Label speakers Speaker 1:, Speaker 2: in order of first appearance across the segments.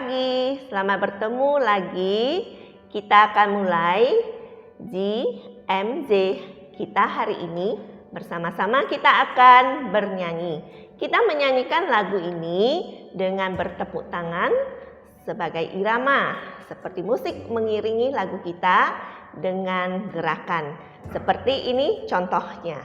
Speaker 1: pagi, selamat bertemu lagi. Kita akan mulai GMZ kita hari ini. Bersama-sama kita akan bernyanyi. Kita menyanyikan lagu ini dengan bertepuk tangan sebagai irama, seperti musik mengiringi lagu kita dengan gerakan. Seperti ini contohnya.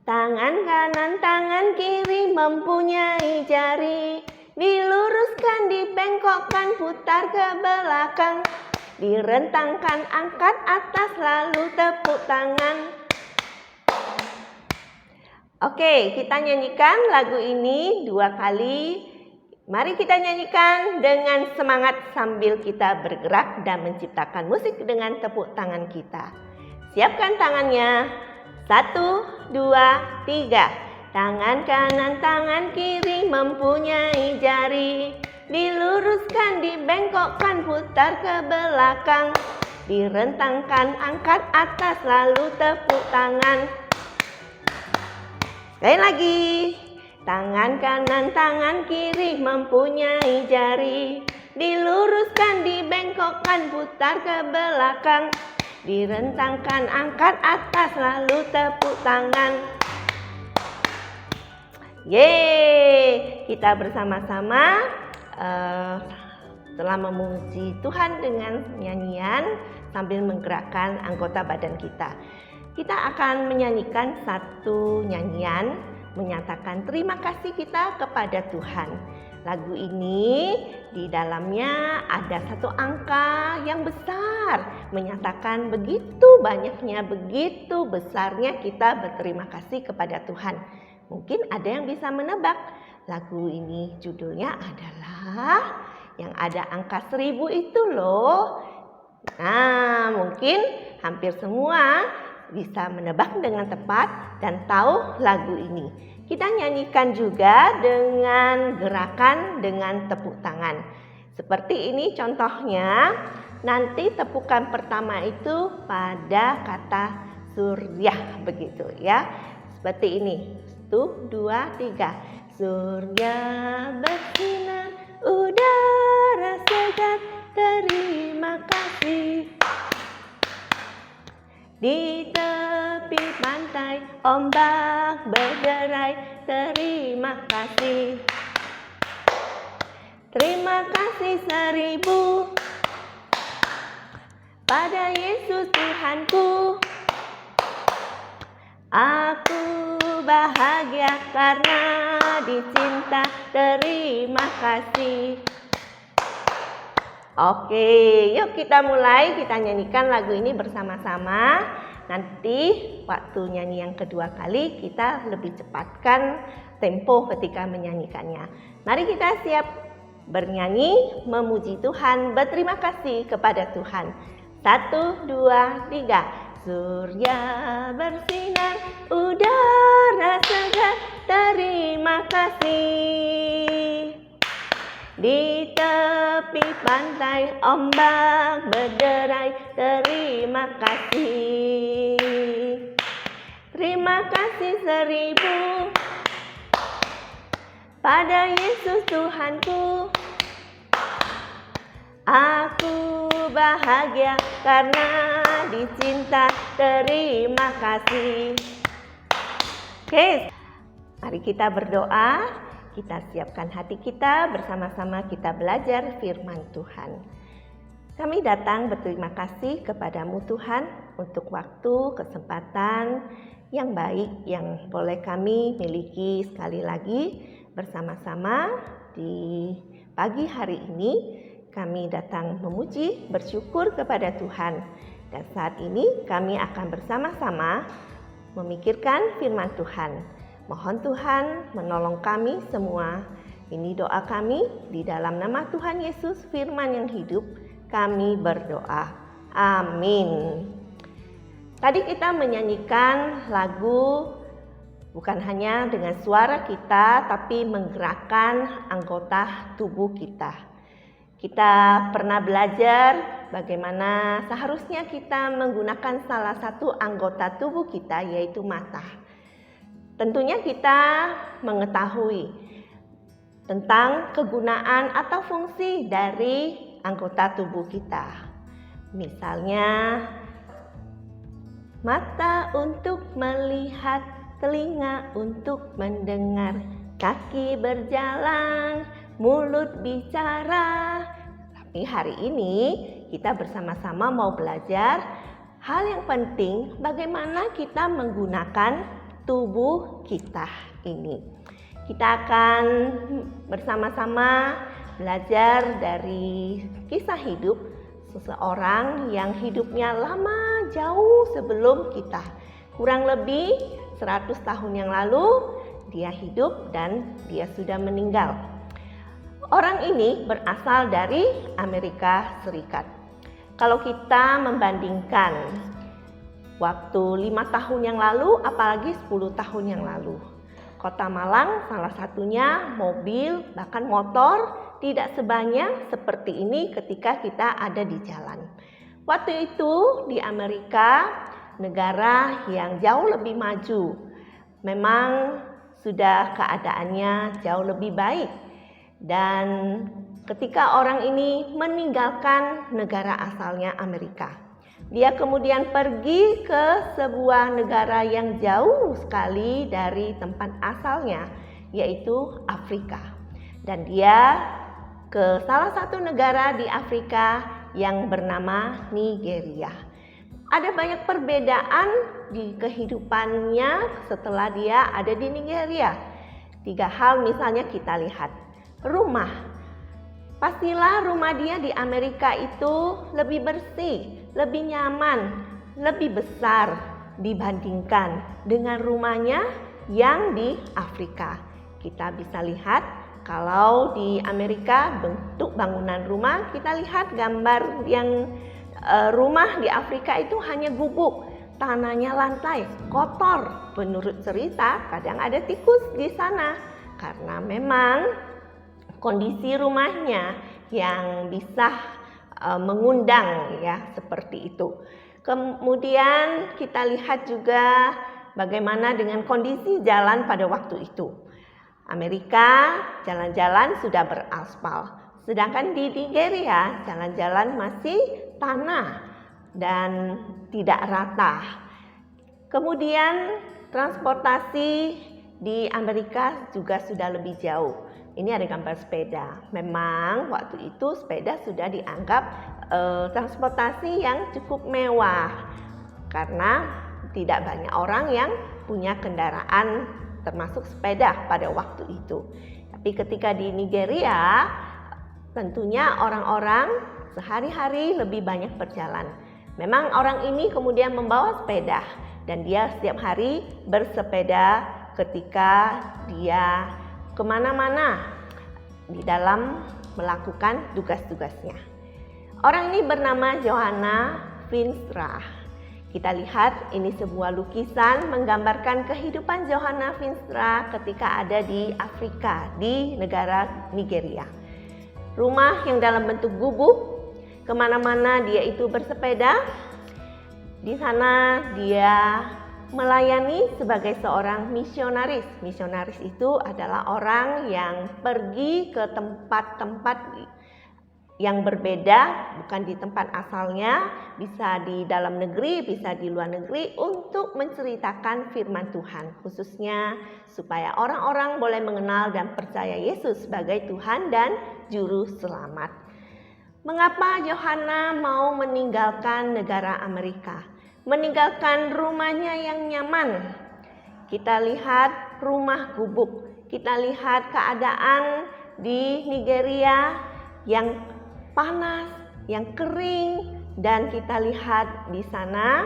Speaker 1: Tangan kanan, tangan kiri mempunyai jari. Diluruskan, dibengkokkan, putar ke belakang. Direntangkan, angkat atas, lalu tepuk tangan. Oke, kita nyanyikan lagu ini 2 kali. Mari kita nyanyikan dengan semangat sambil kita bergerak dan menciptakan musik dengan tepuk tangan kita. Siapkan tangannya. 1, 2, 3. Tangan kanan, tangan kiri mempunyai jari. Diluruskan, dibengkokkan, putar ke belakang. Direntangkan, angkat atas, lalu tepuk tangan. Sekali lagi. Tangan kanan, tangan kiri mempunyai jari. Diluruskan, dibengkokkan, putar ke belakang. Direntangkan, angkat atas, lalu tepuk tangan. Yeay, kita bersama-sama telah memuji Tuhan dengan nyanyian sambil menggerakkan anggota badan kita. Kita akan menyanyikan satu nyanyian menyatakan terima kasih kita kepada Tuhan. Lagu ini di dalamnya ada satu angka yang besar, menyatakan begitu banyaknya, begitu besarnya kita berterima kasih kepada Tuhan. Mungkin ada yang bisa menebak, lagu ini judulnya adalah yang ada angka 1000 itu loh. Nah, mungkin hampir semua bisa menebak dengan tepat dan tahu lagu ini. Kita nyanyikan juga dengan gerakan dengan tepuk tangan. Seperti ini contohnya. Nanti tepukan pertama itu pada kata surya begitu ya. Seperti ini. 1, 2, 3. Surya bersinar, udara segar, terima kasih. Di tepi pantai ombak berderai, terima kasih. Terima kasih 1000 pada Yesus Tuhanku. Aku bahagia karena dicinta, terima kasih. Oke, yuk kita mulai, kita nyanyikan lagu ini bersama-sama. Nanti waktu nyanyi yang kedua kali kita lebih cepatkan tempo ketika menyanyikannya. Mari kita siap bernyanyi, memuji Tuhan, berterima kasih kepada Tuhan. 1, 2, 3. Surya bersinar, udara segar, terima kasih. Di tepi pantai ombak berderai, terima kasih. Terima kasih 1000 pada Yesus Tuhanku. Aku bahagia karena dicinta, terima kasih. Oke, mari kita berdoa. Kita siapkan hati kita, bersama-sama kita belajar firman Tuhan. Kami datang berterima kasih kepadamu Tuhan untuk waktu, kesempatan yang baik yang boleh kami miliki sekali lagi bersama-sama di pagi hari ini. Kami datang memuji, bersyukur kepada Tuhan. Dan saat ini kami akan bersama-sama memikirkan firman Tuhan. Mohon Tuhan menolong kami semua. Ini doa kami di dalam nama Tuhan Yesus, firman yang hidup, kami berdoa. Amin. Tadi kita menyanyikan lagu bukan hanya dengan suara kita, tapi menggerakkan anggota tubuh kita. Kita pernah belajar bagaimana seharusnya kita menggunakan salah satu anggota tubuh kita, yaitu mata. Tentunya kita mengetahui tentang kegunaan atau fungsi dari anggota tubuh kita. Misalnya, mata untuk melihat, telinga untuk mendengar, kaki berjalan, mulut bicara. Tapi hari ini kita bersama-sama mau belajar hal yang penting, bagaimana kita menggunakan tubuh kita ini. Kita akan bersama-sama belajar dari kisah hidup seseorang yang hidupnya lama jauh sebelum kita. Kurang lebih 100 tahun yang lalu dia hidup dan dia sudah meninggal. Orang ini berasal dari Amerika Serikat. Kalau kita membandingkan waktu 5 tahun yang lalu, apalagi 10 tahun yang lalu. Kota Malang salah satunya mobil, bahkan motor tidak sebanyak seperti ini ketika kita ada di jalan. Waktu itu di Amerika, negara yang jauh lebih maju. Memang sudah keadaannya jauh lebih baik. Dan ketika orang ini meninggalkan negara asalnya Amerika, dia kemudian pergi ke sebuah negara yang jauh sekali dari tempat asalnya, yaitu Afrika. Dan dia ke salah satu negara di Afrika yang bernama Nigeria. Ada banyak perbedaan di kehidupannya setelah dia ada di Nigeria. 3 hal misalnya kita lihat. Rumah. Pastilah rumah dia di Amerika itu lebih bersih, lebih nyaman, lebih besar dibandingkan dengan rumahnya yang di Afrika. Kita bisa lihat kalau di Amerika bentuk bangunan rumah, kita lihat gambar yang rumah di Afrika itu hanya gubuk, tanahnya lantai, kotor. Menurut cerita kadang ada tikus di sana karena memang kondisi rumahnya yang bisa mengundang ya seperti itu. Kemudian kita lihat juga bagaimana dengan kondisi jalan pada waktu itu. Amerika jalan-jalan sudah beraspal, sedangkan di Nigeria jalan-jalan masih tanah dan tidak rata. Kemudian transportasi di Amerika juga sudah lebih jauh. Ini ada gambar sepeda. Memang waktu itu sepeda sudah dianggap transportasi yang cukup mewah karena tidak banyak orang yang punya kendaraan termasuk sepeda pada waktu itu. Tapi ketika di Nigeria, tentunya orang-orang sehari-hari lebih banyak berjalan. Memang orang ini kemudian membawa sepeda dan dia setiap hari bersepeda ketika dia kemana-mana di dalam melakukan tugas-tugasnya. Orang ini bernama Johanna Vinstra. Kita lihat ini sebuah lukisan menggambarkan kehidupan Johanna Vinstra ketika ada di Afrika, di negara Nigeria. rumah yang dalam bentuk gubuk. Kemana-mana dia itu bersepeda. Di sana dia melayani sebagai seorang misionaris. Misionaris itu adalah orang yang pergi ke tempat-tempat yang berbeda, bukan di tempat asalnya, bisa di dalam negeri, bisa di luar negeri, untuk menceritakan firman Tuhan, khususnya supaya orang-orang boleh mengenal dan percaya Yesus sebagai Tuhan dan Juru Selamat. Mengapa Yohana mau meninggalkan negara Amerika? Meninggalkan rumahnya yang nyaman. Kita lihat rumah gubuk. Kita lihat keadaan di Nigeria yang panas, yang kering, dan kita lihat di sana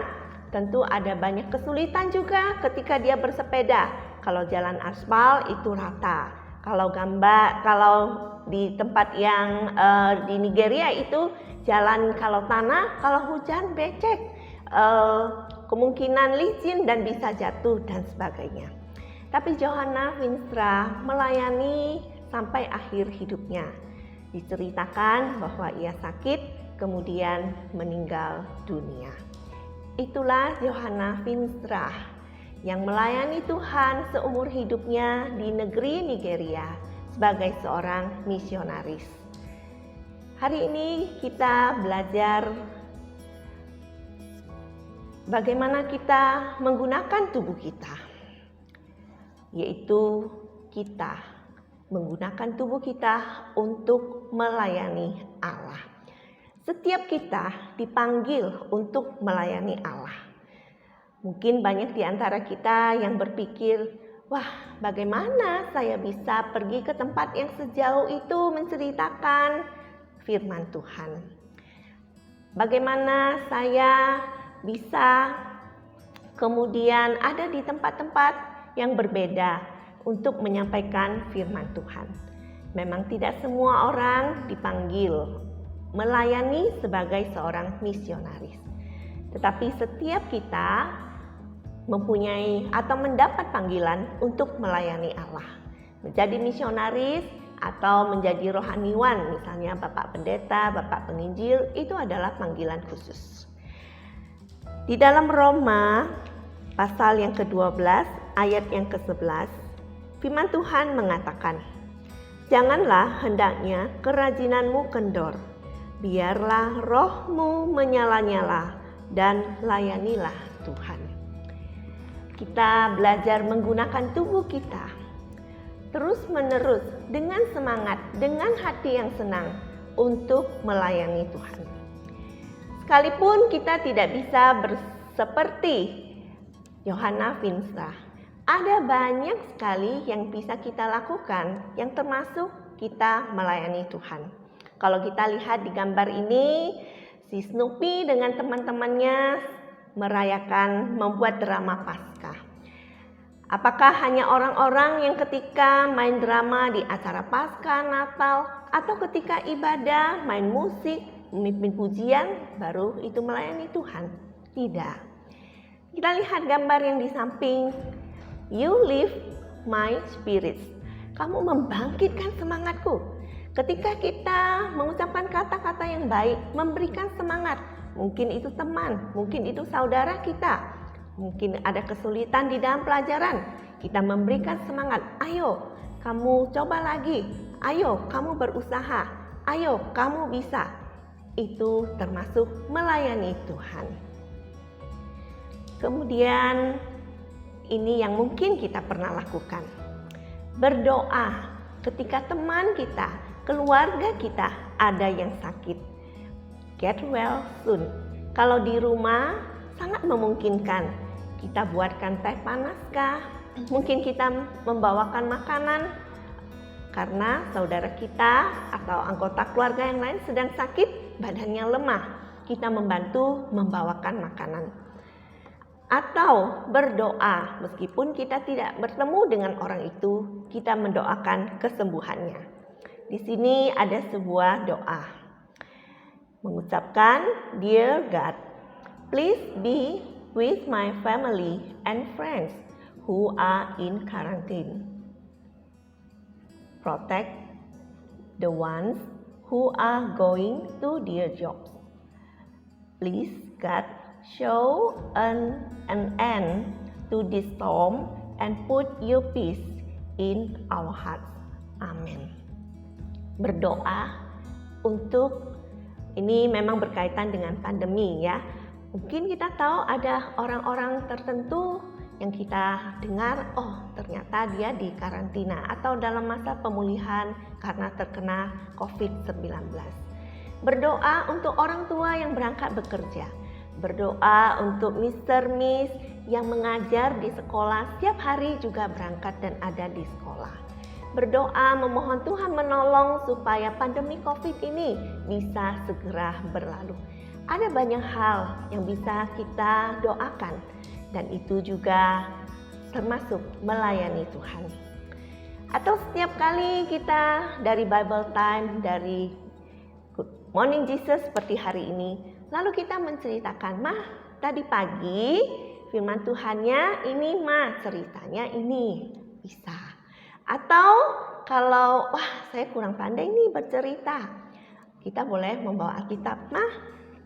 Speaker 1: tentu ada banyak kesulitan juga ketika dia bersepeda. Kalau jalan aspal itu rata. Kalau di tempat yang di Nigeria itu jalan kalau tanah, kalau hujan becek, kemungkinan licin dan bisa jatuh dan sebagainya. Tapi Johanna Winstra melayani sampai akhir hidupnya. Diceritakan bahwa ia sakit, kemudian meninggal dunia. Itulah Johanna Winstra yang melayani Tuhan seumur hidupnya di negeri Nigeria sebagai seorang misionaris. Hari ini kita belajar bagaimana kita menggunakan tubuh kita, yaitu kita menggunakan tubuh kita untuk melayani Allah. Setiap kita dipanggil untuk melayani Allah. Mungkin banyak di antara kita yang berpikir, wah, bagaimana saya bisa pergi ke tempat yang sejauh itu menceritakan firman Tuhan? Bagaimana saya bisa kemudian ada di tempat-tempat yang berbeda untuk menyampaikan firman Tuhan? Memang tidak semua orang dipanggil melayani sebagai seorang misionaris. Tetapi setiap kita mempunyai atau mendapat panggilan untuk melayani Allah. Menjadi misionaris atau menjadi rohaniwan, misalnya Bapak Pendeta, Bapak Penginjil, itu adalah panggilan khusus. Di dalam Roma pasal yang ke-12 ayat yang ke-11, firman Tuhan mengatakan, "Janganlah hendaknya kerajinanmu kendor, biarlah rohmu menyala-nyala dan layanilah Tuhan." Kita belajar menggunakan tubuh kita terus-menerus dengan semangat, dengan hati yang senang untuk melayani Tuhan. Sekalipun kita tidak bisa seperti Johanna Winstra, ada banyak sekali yang bisa kita lakukan, yang termasuk kita melayani Tuhan. Kalau kita lihat di gambar ini, si Snoopy dengan teman-temannya merayakan, membuat drama Paskah. Apakah hanya orang-orang yang ketika main drama di acara Paskah, Natal, atau ketika ibadah, main musik, memimpin pujian, baru itu melayani Tuhan? Tidak. Kita lihat gambar yang di samping. You lift my spirits. Kamu membangkitkan semangatku. Ketika kita mengucapkan kata-kata yang baik, memberikan semangat, mungkin itu teman, mungkin itu saudara kita, mungkin ada kesulitan di dalam pelajaran, kita memberikan semangat, ayo kamu coba lagi, ayo kamu berusaha, ayo kamu bisa. Itu termasuk melayani Tuhan. Kemudian ini yang mungkin kita pernah lakukan, berdoa ketika teman kita, keluarga kita ada yang sakit. Get well soon. Kalau di rumah sangat memungkinkan kita buatkan teh panas kah? Mungkin kita membawakan makanan karena saudara kita atau anggota keluarga yang lain sedang sakit, badannya lemah. Kita membantu membawakan makanan. Atau berdoa, meskipun kita tidak bertemu dengan orang itu, kita mendoakan kesembuhannya. Di sini ada sebuah doa. Mengucapkan, "Dear God, please be with my family and friends who are in quarantine. Protect the ones who are going to their jobs. Please, God, show an end to this storm and put your peace in our hearts. Amin. Berdoa untuk ini memang berkaitan dengan pandemi ya. Mungkin kita tahu ada orang-orang tertentu yang kita dengar, oh ternyata dia di karantina atau dalam masa pemulihan karena terkena COVID-19. Berdoa untuk orang tua yang berangkat bekerja. Berdoa untuk Mr. Miss yang mengajar di sekolah, setiap hari juga berangkat dan ada di sekolah. Berdoa memohon Tuhan menolong supaya pandemi COVID ini bisa segera berlalu. Ada banyak hal yang bisa kita doakan dan itu juga termasuk melayani Tuhan. Atau setiap kali kita dari Bible Time, dari Good Morning Jesus seperti hari ini, lalu kita menceritakan, "Mah, tadi pagi firman Tuhannya ini, Mah, ceritanya ini." Bisa. Atau kalau, wah saya kurang pandai nih bercerita, kita boleh membawa Alkitab. "Mah,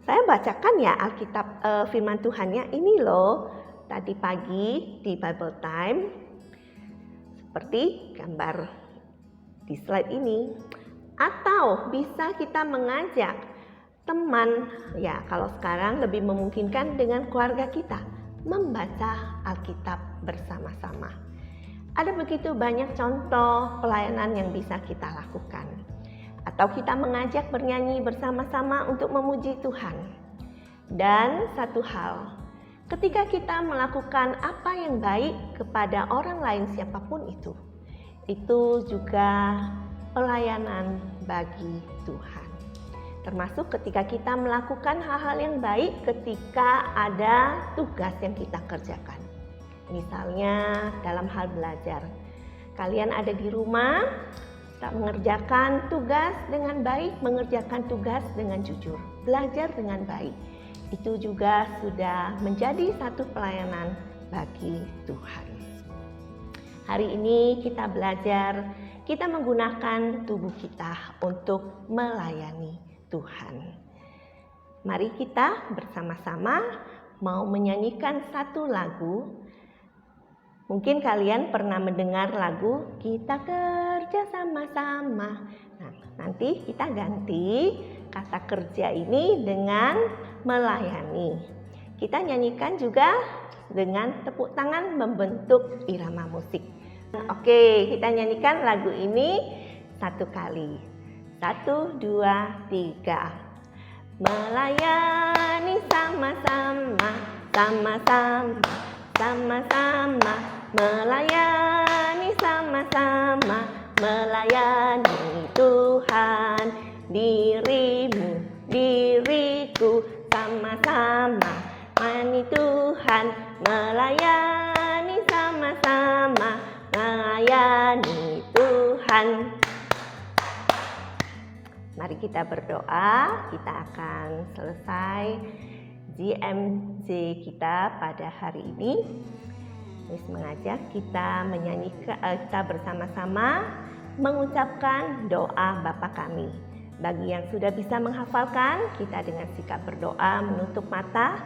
Speaker 1: saya bacakan ya Alkitab firman Tuhannya ini loh tadi pagi di Bible Time." Seperti gambar di slide ini. Atau bisa kita mengajak teman, ya kalau sekarang lebih memungkinkan dengan keluarga kita, membaca Alkitab bersama-sama. Ada begitu banyak contoh pelayanan yang bisa kita lakukan. Atau kita mengajak bernyanyi bersama-sama untuk memuji Tuhan. Dan satu hal, ketika kita melakukan apa yang baik kepada orang lain siapapun itu juga pelayanan bagi Tuhan. Termasuk ketika kita melakukan hal-hal yang baik ketika ada tugas yang kita kerjakan. Misalnya dalam hal belajar. Kalian ada di rumah, tak mengerjakan tugas dengan baik, mengerjakan tugas dengan jujur, belajar dengan baik. Itu juga sudah menjadi satu pelayanan bagi Tuhan. Hari ini kita belajar, kita menggunakan tubuh kita untuk melayani Tuhan. Mari kita bersama-sama mau menyanyikan satu lagu. Mungkin kalian pernah mendengar lagu "Kita Kerja Sama-sama". Nah, nanti kita ganti kata kerja ini dengan melayani. Kita nyanyikan juga dengan tepuk tangan membentuk irama musik. Oke, kita nyanyikan lagu ini satu kali. 1, 2, 3. Melayani sama-sama, sama-sama, sama-sama. Melayani sama-sama, melayani Tuhan. Dirimu, diriku, sama-sama melayani Tuhan. Melayani sama-sama, melayani Tuhan. Mari kita berdoa, kita akan selesai GMJ kita pada hari ini. Miss mengajak kita menyanyikan, kita bersama-sama mengucapkan doa Bapa kami. Bagi yang sudah bisa menghafalkan, kita dengan sikap berdoa menutup mata.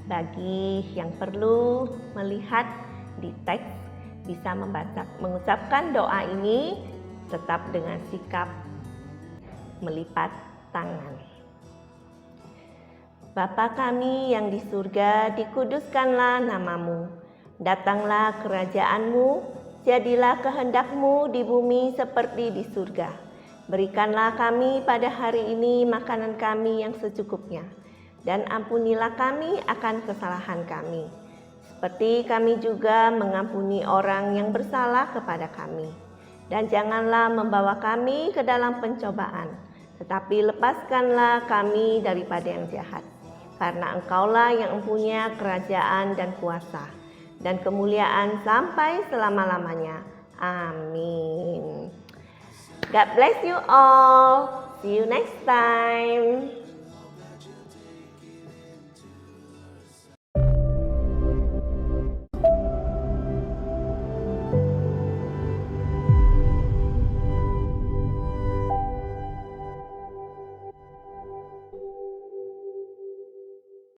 Speaker 1: Bagi yang perlu melihat di teks, bisa mengucapkan doa ini tetap dengan sikap melipat tangan. Bapa kami yang di surga, dikuduskanlah namamu. Datanglah kerajaan-Mu, jadilah kehendak-Mu di bumi seperti di surga. Berikanlah kami pada hari ini makanan kami yang secukupnya, dan ampunilah kami akan kesalahan kami, seperti kami juga mengampuni orang yang bersalah kepada kami. Dan janganlah membawa kami ke dalam pencobaan, tetapi lepaskanlah kami daripada yang jahat. Karena Engkaulah yang mempunyai kerajaan dan kuasa, dan kemuliaan sampai selama-lamanya. Amin. God bless you all. See you next time.